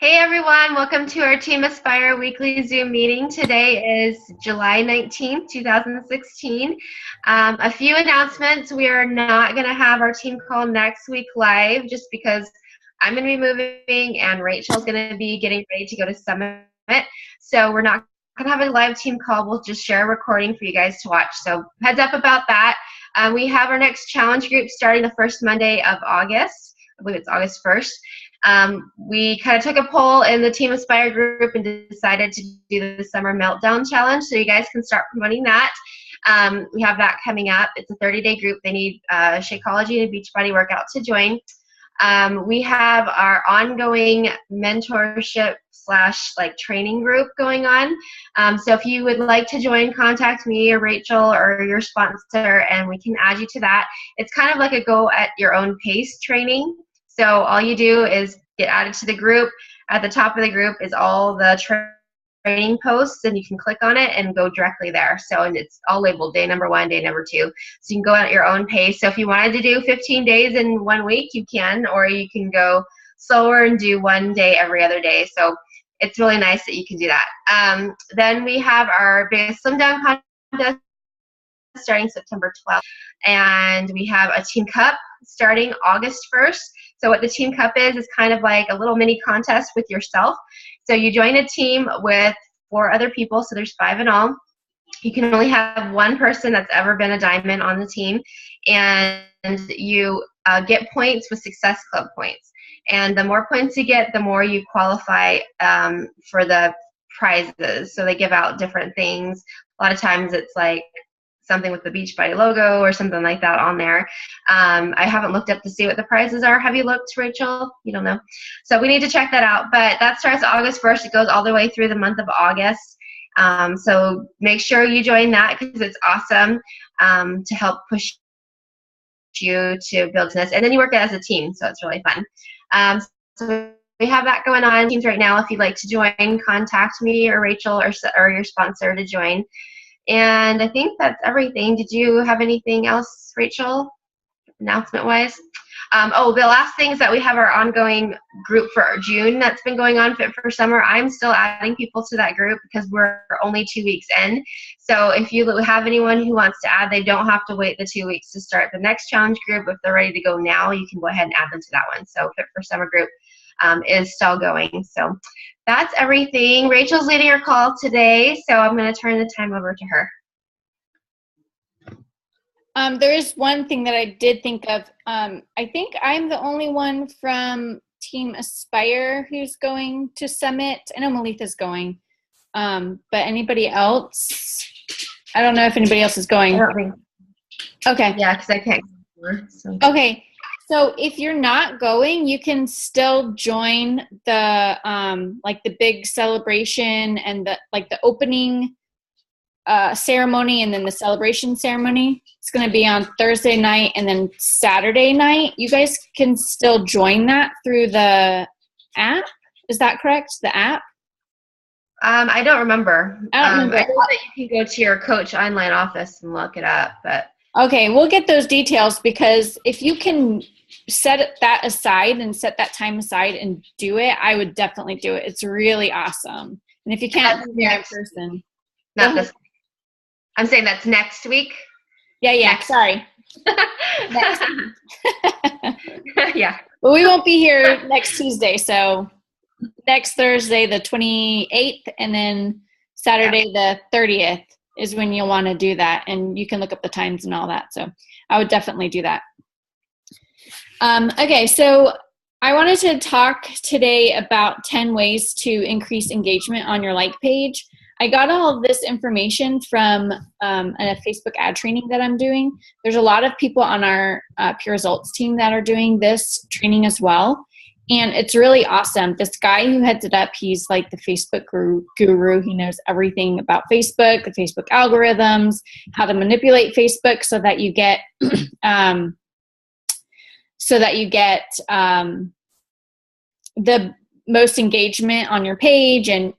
Hey everyone, welcome to our Team Aspire weekly Zoom meeting. Today is July 19th, 2016. A few announcements. We are not going to have our team call next week live just because I'm going to be moving and Rachel's going to be getting ready to go to Summit. So we're not going to have a live team call. We'll just share a recording for you guys to watch. So heads up about that. We have our next challenge group starting the first Monday of August. I believe it's August 1st. We kind of took a poll in the Team Aspire group and decided to do the Summer Meltdown Challenge, so you guys can start promoting that. We have that coming up. It's a 30-day group. They need Shakeology and a Beachbody workout to join. We have our ongoing mentorship / training group going on. So if you would like to join, contact me or Rachel or your sponsor, and we can add you to that. It's kind of like a go at your own pace training. So all you do is get added to the group. At the top of the group is all the training posts, and you can click on it and go directly there. So, and it's all labeled day number 1, day number 2. So you can go at your own pace. So if you wanted to do 15 days in 1 week, you can, or you can go slower and do 1 day every other day. So it's really nice that you can do that. Then we have our biggest slim down contest starting September 12th. And we have a Team Cup starting August 1st. So what the Team Cup is kind of like a little mini contest with yourself. So you join a team with 4 other people, so there's 5 in all. You can only have 1 person that's ever been a diamond on the team, and you get points with Success Club points. And the more points you get, the more you qualify for the prizes. So they give out different things. A lot of times it's like something with the Beachbody logo or something like that on there. I haven't looked up to see what the prizes are. Have you looked, Rachel? You don't know. So we need to check that out. But that starts August 1st. It goes all the way through the month of August. So make sure you join that because it's awesome to help push you to build this. And then you work as a team, so it's really fun. So we have that going on teams right now. If you'd like to join, contact me or Rachel or your sponsor to join. And I think that's everything. Did you have anything else, Rachel, announcement-wise? The last thing is that we have our ongoing group for June that's been going on, Fit for Summer. I'm still adding people to that group because we're only 2 weeks in. So if you have anyone who wants to add, they don't have to wait the 2 weeks to start the next challenge group. If they're ready to go now, you can go ahead and add them to that one. So Fit for Summer group is still going. So that's everything. Rachel's leading our call today, so I'm going to turn the time over to her. There is one thing that I did think of. I think I'm the only one from Team Aspire who's going to Summit. I know Malitha's going, but anybody else? I don't know if anybody else is going. I don't think. Okay. Yeah, because I can't. So. Okay. So if you're not going, you can still join the the big celebration and the opening ceremony and then the celebration ceremony. It's going to be on Thursday night and then Saturday night. You guys can still join that through the app. Is that correct? The app? I don't remember. I don't remember. I know that you can go to your Coach online office and look it up, but. Okay, we'll get those details because if you can set that aside and set that time aside and do it, I would definitely do it. It's really awesome. And if you can't do it in person. Not this. I'm saying that's next week. Yeah. Sorry. Yeah. Well, we won't be here next Tuesday, so next Thursday, the 28th, and then Saturday, the 30th is when you'll want to do that, and you can look up the times and all that. So I would definitely do that. Okay, so I wanted to talk today about 10 ways to increase engagement on your like page. I got all of this information from a Facebook ad training that I'm doing. There's a lot of people on our Pure Results team that are doing this training as well. And it's really awesome. This guy who heads it up, he's like the Facebook guru. He knows everything about Facebook, the Facebook algorithms, how to manipulate Facebook so that you get the most engagement on your page and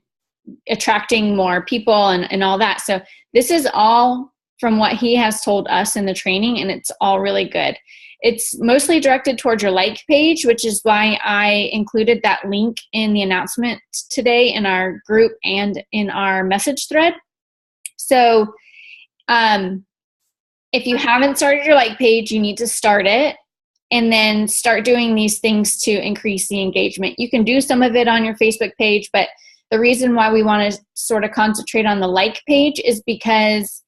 attracting more people and all that. So this is all from what he has told us in the training, and it's all really good. It's mostly directed towards your like page, which is why I included that link in the announcement today in our group and in our message thread. So if you haven't started your like page, you need to start it and then start doing these things to increase the engagement. You can do some of it on your Facebook page, but the reason why we want to sort of concentrate on the like page is because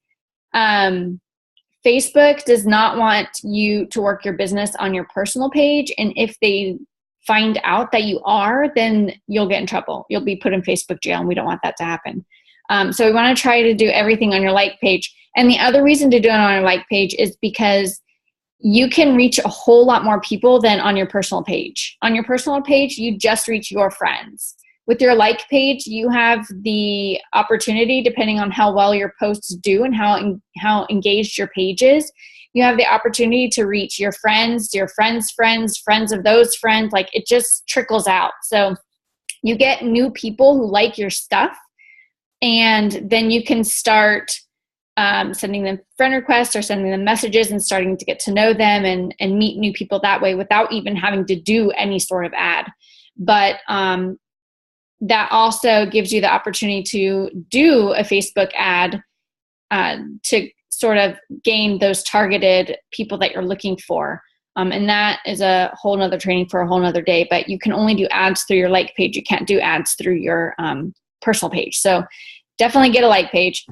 Facebook does not want you to work your business on your personal page. And if they find out that you are, then you'll get in trouble. You'll be put in Facebook jail, and we don't want that to happen. So we want to try to do everything on your like page. And the other reason to do it on your like page is because you can reach a whole lot more people than on your personal page. On your personal page, you just reach your friends. With your like page, you have the opportunity, depending on how well your posts do and how engaged your page is, you have the opportunity to reach your friends' friends, friends of those friends. Like, it just trickles out. So you get new people who like your stuff, and then you can start sending them friend requests or sending them messages and starting to get to know them and meet new people that way without even having to do any sort of ad. But that also gives you the opportunity to do a Facebook ad to sort of gain those targeted people that you're looking for. And that is a whole nother training for a whole nother day, but you can only do ads through your like page. You can't do ads through your personal page. So definitely get a like page.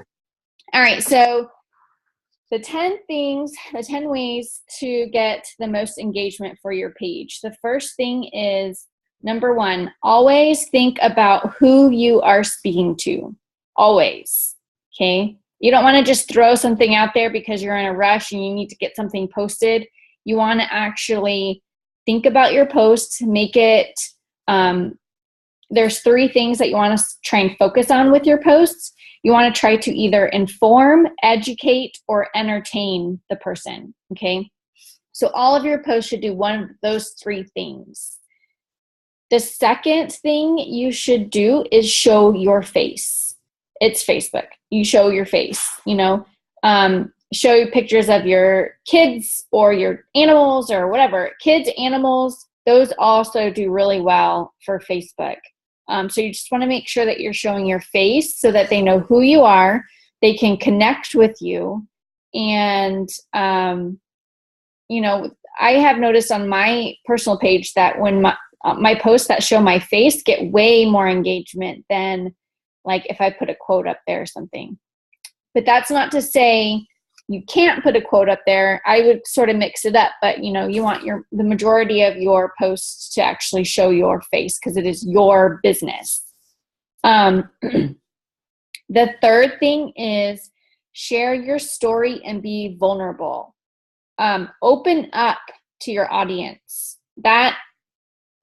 All right. So the 10 ways to get the most engagement for your page. The first thing is, number one, always think about who you are speaking to. Always. Okay. You don't want to just throw something out there because you're in a rush and you need to get something posted. You want to actually think about your post, make it, there's 3 things that you want to try and focus on with your posts. You want to try to either inform, educate, or entertain the person. Okay. So all of your posts should do one of those 3 things. The second thing you should do is show your face. It's Facebook. You show your face, show pictures of your kids or your animals or whatever. Kids, animals, those also do really well for Facebook. So you just want to make sure that you're showing your face so that they know who you are. They can connect with you. And, I have noticed on my personal page that when my posts that show my face get way more engagement than like if I put a quote up there or something. But that's not to say you can't put a quote up there. I would sort of mix it up, but you want the majority of your posts to actually show your face because it is your business. The third thing is share your story and be vulnerable. Open up to your audience. That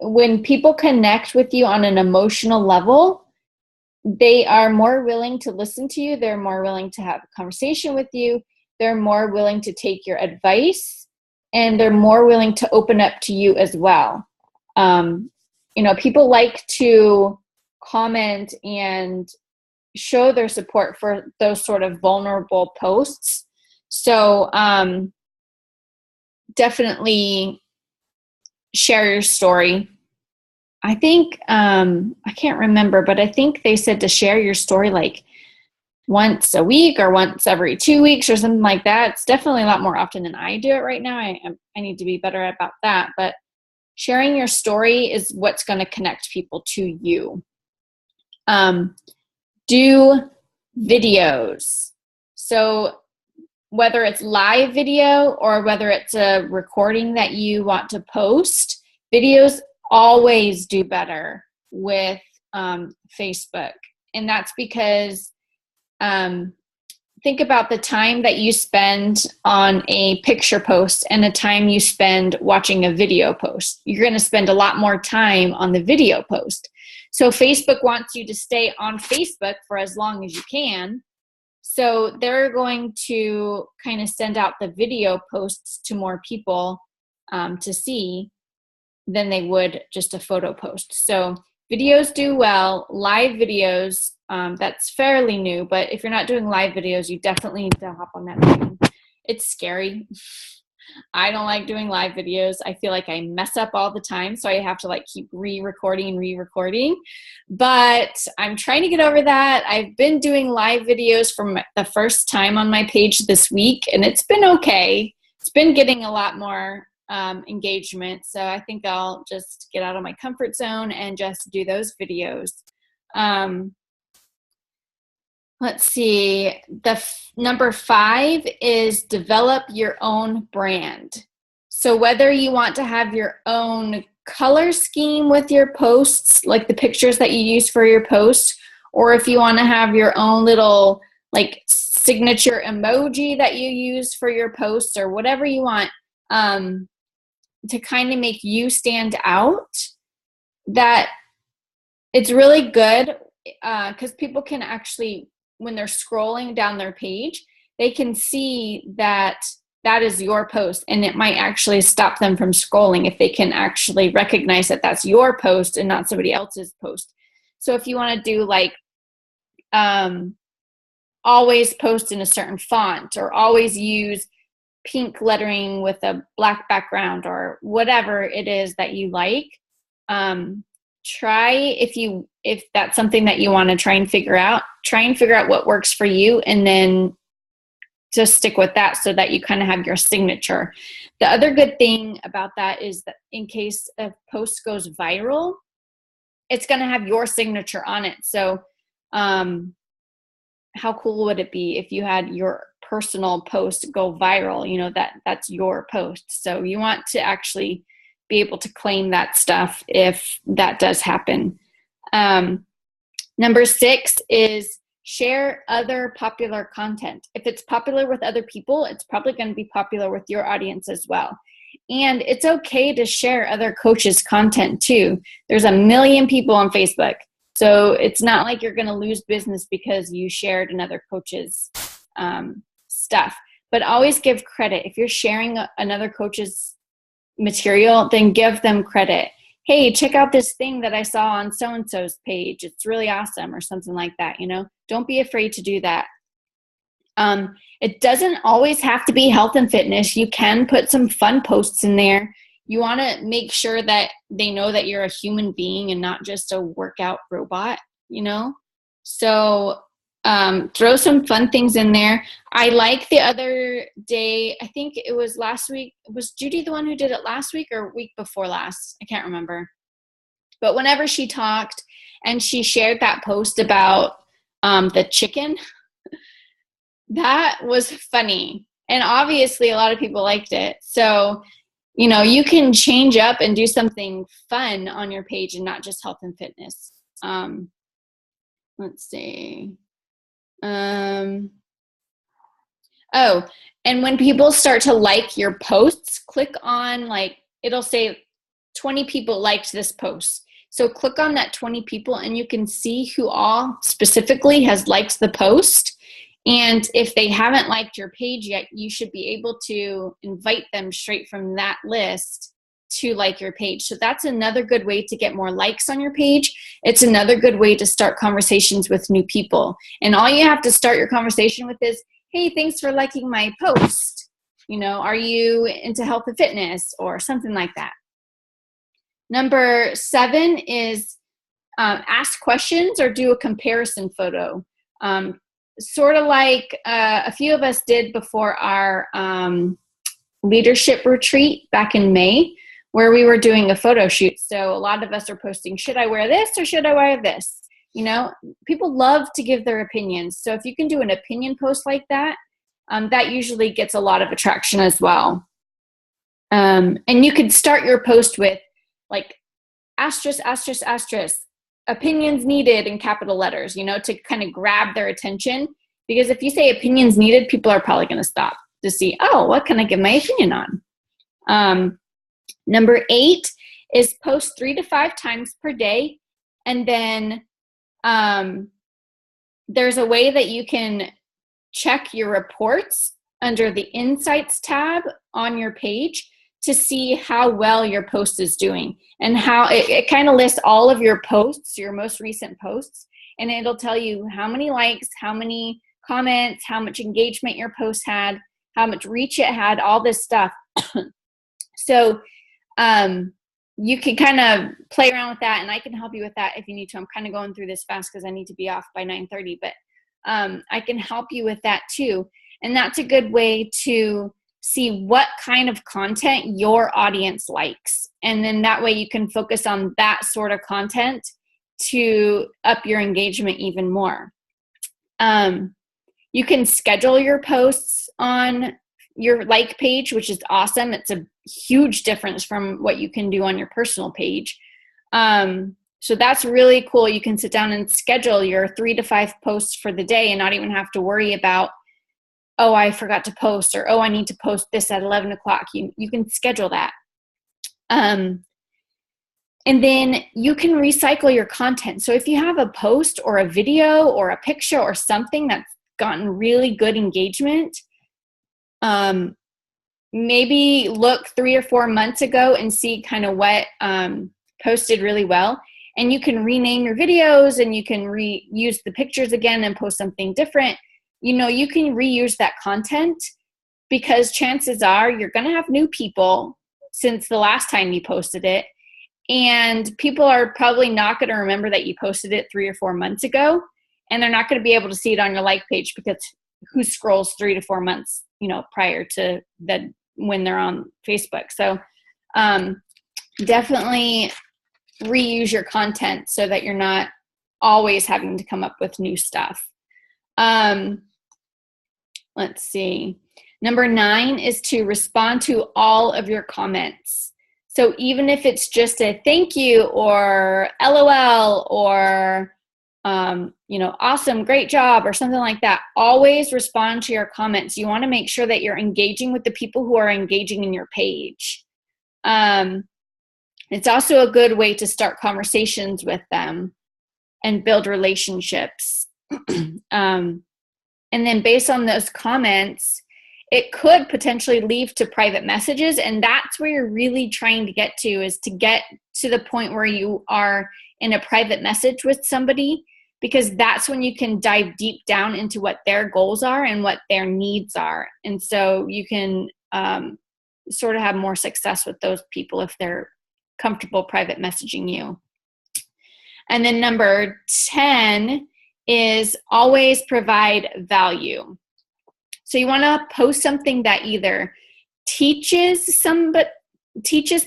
when people connect with you on an emotional level, they are more willing to listen to you. They're more willing to have a conversation with you. They're more willing to take your advice, and they're more willing to open up to you as well. People like to comment and show their support for those sort of vulnerable posts. So definitely share your story. I think, I can't remember, but I think they said to share your story like once a week or once every 2 weeks or something like that. It's definitely a lot more often than I do it right now. I need to be better about that. But sharing your story is what's going to connect people to you. Do videos. So whether it's live video or whether it's a recording that you want to post, videos always do better with Facebook. And that's because think about the time that you spend on a picture post and the time you spend watching a video post. You're going to spend a lot more time on the video post. So Facebook wants you to stay on Facebook for as long as you can. So they're going to kind of send out the video posts to more people to see than they would just a photo post. So videos do well. Live videos, that's fairly new, but if you're not doing live videos, you definitely need to hop on that train. It's scary. I don't like doing live videos. I feel like I mess up all the time, so I have to like keep re-recording. But I'm trying to get over that. I've been doing live videos for the first time on my page this week, and it's been okay. It's been getting a lot more engagement, so I think I'll just get out of my comfort zone and just do those videos. Let's see. Number 5 is develop your own brand. So whether you want to have your own color scheme with your posts, like the pictures that you use for your posts, or if you want to have your own little like signature emoji that you use for your posts, or whatever you want to kind of make you stand out, that it's really good because people can actually, when they're scrolling down their page, they can see that that is your post, and it might actually stop them from scrolling if they can actually recognize that that's your post and not somebody else's post. So if you want to do like always post in a certain font, or always use pink lettering with a black background, or whatever it is that you like, try, if that's something that you want to try and figure out what works for you, and then just stick with that so that you kind of have your signature. The other good thing about that is that in case a post goes viral, it's going to have your signature on it. So how cool would it be if you had your personal post go viral? You know, that's your post. So you want to actually be able to claim that stuff if that does happen. Number 6 is share other popular content. If it's popular with other people, it's probably going to be popular with your audience as well. And it's okay to share other coaches' content too. There's a million people on Facebook. So it's not like you're going to lose business because you shared another coach's stuff. But always give credit. If you're sharing another coach's material, then give them credit. Hey, check out this thing that I saw on so-and-so's page. It's really awesome, or something like that, you know. Don't be afraid to do that. It doesn't always have to be health and fitness. You can put some fun posts in there. You want to make sure that they know that you're a human being and not just a workout robot, you know. So throw some fun things in there. I like the other day, I think it was last week. Was Judy the one who did it last week or week before last? I can't remember. But whenever she talked and she shared that post about the chicken, that was funny. And obviously a lot of people liked it. So, you know, you can change up and do something fun on your page and not just health and fitness. Let's see. Oh, and when people start to like your posts, click on, like, it'll say 20 people liked this post. So click on that 20 people and you can see who all specifically has liked the post. And if they haven't liked your page yet, you should be able to invite them straight from that list to like your page. So that's another good way to get more likes on your page. It's another good way to start conversations with new people. And all you have to start your conversation with is, hey, thanks for liking my post. You know, are you into health and fitness, or something like that? Number 7 is ask questions or do a comparison photo. Sort of like a few of us did before our leadership retreat back in May, where we were doing a photo shoot. So a lot of us are posting, should I wear this or should I wear this? You know, people love to give their opinions. So if you can do an opinion post like that, that usually gets a lot of attraction as well. And you could start your post with like asterisk, asterisk, asterisk, opinions needed in capital letters, you know, to kind of grab their attention. Because if you say opinions needed, people are probably going to stop to see, oh, what can I give my opinion on? Number 8 is post 3 to 5 times per day. And then there's a way that you can check your reports under the Insights tab on your page to see how well your post is doing, and how it kind of lists all of your posts, your most recent posts, and it'll tell you how many likes, how many comments, how much engagement your post had. how much reach it had, all this stuff. So you can kind of play around with that, and I can help you with that if you need to. I'm kind of going through this fast because I need to be off by 9:30, but I can help you with that too. And that's a good way to see what kind of content your audience likes. And then that way you can focus on that sort of content to up your engagement even more. You can schedule your posts on your like page, which is awesome. It's a huge difference from what you can do on your personal page. So that's really cool. You can sit down and schedule your 3 to 5 posts for the day and not even have to worry about, oh, I forgot to post, or, oh, I need to post this at 11 o'clock. You can schedule that. And then you can recycle your content. So if you have a post or a video or a picture or something that's gotten really good engagement, maybe look 3 or 4 months ago and see kind of what posted really well. And you can rename your videos, and you can reuse the pictures again and post something different. You can reuse that content, because chances are you're going to have new people since the last time you posted it. And people are probably not going to remember that you posted it 3 or 4 months ago. And they're not going to be able to see it on your like page, because who scrolls 3 to 4 months, prior to that when they're on Facebook. So definitely reuse your content so that you're not always having to come up with new stuff. Let's see. Number 9 is to respond to all of your comments. So even if it's just a thank you or LOL or, awesome, great job, or something like that, always respond to your comments. You want to make sure that you're engaging with the people who are engaging in your page. It's also a good way to start conversations with them and build relationships. And then based on those comments, it could potentially lead to private messages. And that's where you're really trying to get to, is to get to the point where you are in a private message with somebody, because that's when you can dive deep down into what their goals are and what their needs are. And so you can sort of have more success with those people if they're comfortable private messaging you. And then number 10 is always provide value. So you want to post something that either teaches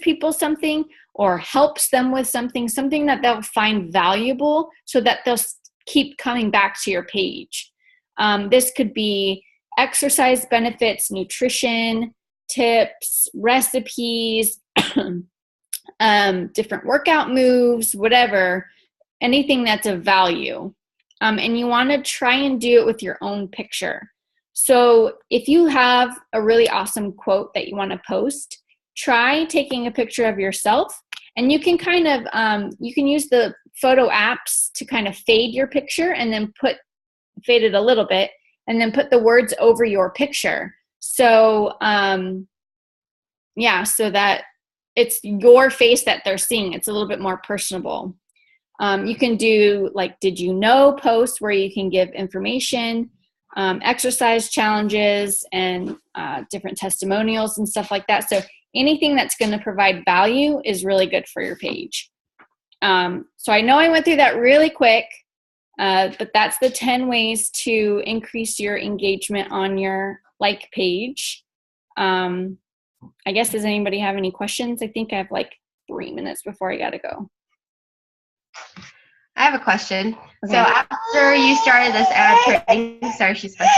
people something or helps them with something that they'll find valuable, so that they'll keep coming back to your page. This could be exercise benefits, nutrition tips, recipes, different workout moves, whatever, anything that's of value. And you want to try and do it with your own picture. So if you have a really awesome quote that you want to post, try taking a picture of yourself, and you can kind of, you can use the photo apps to kind of fade your picture, and then fade it a little bit, and then put the words over your picture. So, so that it's your face that they're seeing. It's a little bit more personable. You can do like, did you know posts where you can give information, exercise challenges, and different testimonials and stuff like that. So anything that's going to provide value is really good for your page. So I know I went through that really quick, but that's the 10 ways to increase your engagement on your like page. I guess, does anybody have any questions? I think I have like 3 minutes before I got to go. I have a question. Okay. So after you started this ad training, sorry, she's fussy.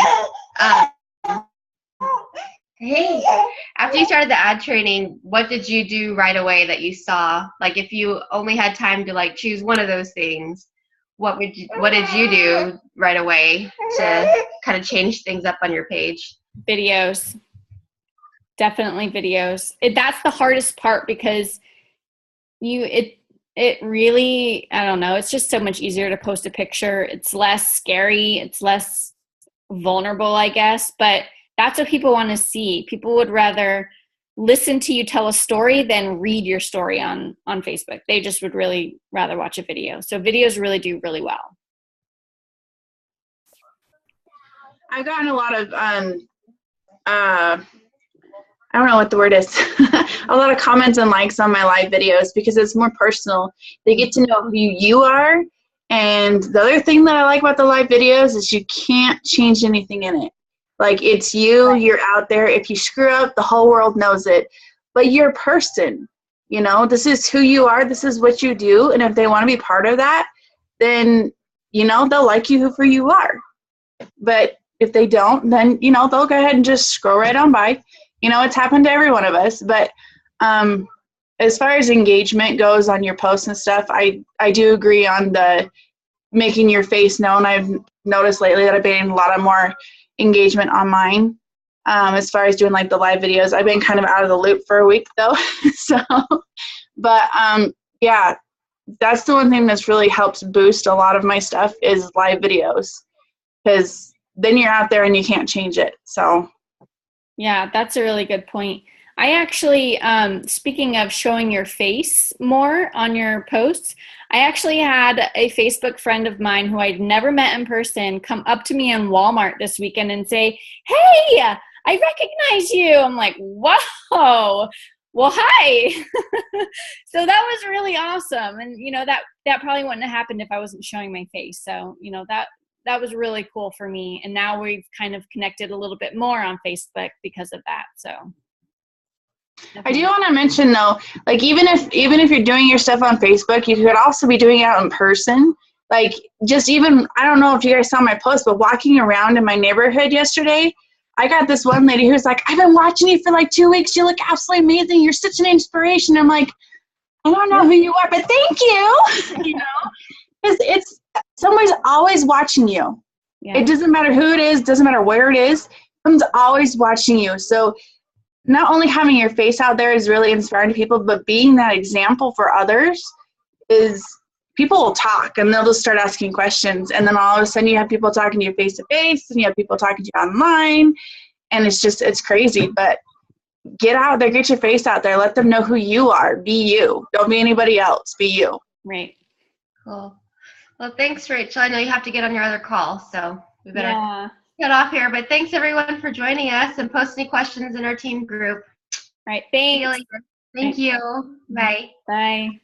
After you started the ad training, what did you do right away that you saw? Like, if you only had time to like choose one of those things, what did you do right away to kind of change things up on your page? Videos. Definitely videos. That's the hardest part, because it really, I don't know, it's just so much easier to post a picture. It's less scary. It's less vulnerable, I guess. But that's what people want to see. People would rather listen to you tell a story than read your story on Facebook. They just would really rather watch a video. So videos really do really well. I've gotten a lot of I don't know what the word is, a lot of comments and likes on my live videos because it's more personal. They get to know who you are. And the other thing that I like about the live videos is you can't change anything in it. Like, it's you, you're out there. If you screw up, the whole world knows it. But you're a person, you know, this is who you are. This is what you do. And if they want to be part of that, then, you know, they'll like you for who you are. But if they don't, then, you know, they'll go ahead and just scroll right on by. You know, it's happened to every one of us. But as far as engagement goes on your posts and stuff, I do agree on the making your face known. I've noticed lately that I've been getting a lot of more engagement on mine. As far as doing like the live videos, I've been kind of out of the loop for a week though. But yeah, that's the one thing that's really helps boost a lot of my stuff is live videos, because then you're out there and you can't change it. So yeah, that's a really good point. I actually, speaking of showing your face more on your posts, I actually had a Facebook friend of mine who I'd never met in person come up to me in Walmart this weekend and say, "Hey, I recognize you." I'm like, "Whoa, well, hi." So that was really awesome. And, you know, that probably wouldn't have happened if I wasn't showing my face. So, you know, that was really cool for me. And now we've kind of connected a little bit more on Facebook because of that. So I do want to mention though, like even if you're doing your stuff on Facebook, you could also be doing it out in person. Like just even, I don't know if you guys saw my post, but walking around in my neighborhood yesterday, I got this one lady who's like, "I've been watching you for like 2 weeks. You look absolutely amazing. You're such an inspiration." I'm like, "I don't know who you are, but thank you." You know, because it's someone's always watching you. Yeah. It doesn't matter who it is, doesn't matter where it is. Someone's always watching you. So not only having your face out there is really inspiring to people, but being that example for others is people will talk and they'll just start asking questions. And then all of a sudden you have people talking to you face to face and you have people talking to you online. And it's crazy. But get out there, get your face out there. Let them know who you are. Be you. Don't be anybody else. Be you. Right. Cool. Well, thanks, Rachel. I know you have to get on your other call, so we better get off here. But thanks, everyone, for joining us, and post any questions in our team group. All right. Thanks. Thank you. Bye. Bye.